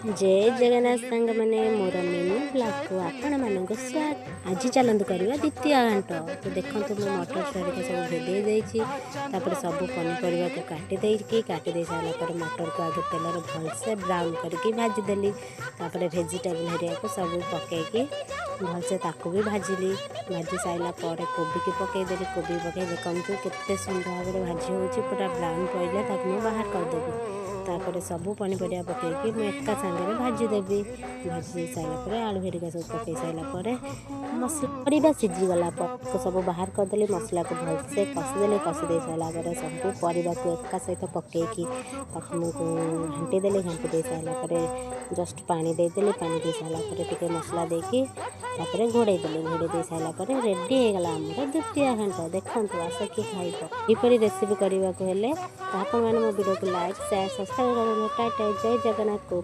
जय जगन्नाथ सांग मैंने मोर मिनी ब्लॉग को आपण मानक स्वागत। आज चलतु करवा द्वितीय घाट। तो देखो मुझे मटर सरिका सब भेदे देपर सब पनीपरिया को काटी दे सारापर मटर को आगे तेल भलसे ब्राउन करके भाजीदेली। भेजिटेबल हरिया को सब पकईकि भलसे ताकू भी भाजिली। भाजी सारा पर कोबी की पकईदेली। कोबी पकई देखते केते सुंदर भाव में भाजी हो पूरा ब्राउन पड़े ताकू बाहर करदेवी। तापर सब पनीपरिया पकईकि मुझे एका सांगे भाजीदेवी। भाजी सारापर आलू हेरिका सब पकई सारापर मसला परिया सीझीगला को सब बाहर करदेली। मसला को भलसे कषिदेली। कषिदे सारापर सब परिया को एका सहित पकईकि घाटी देली। घाटी दे सारापर जस्ट पानी देदेली। पानी दे सारापर टिके मसला देकी तापर घोड़े देली। घोड़े दे सारापर रेडी होगला आमर द्वितीय घाट। देखो आस कि खाइब यपरी रेसिपी करने को हेले आप मैंने मो वीडियो को लाइक शेयर सब्सक्राइब कर। टाटा जय जगन्नाथ को।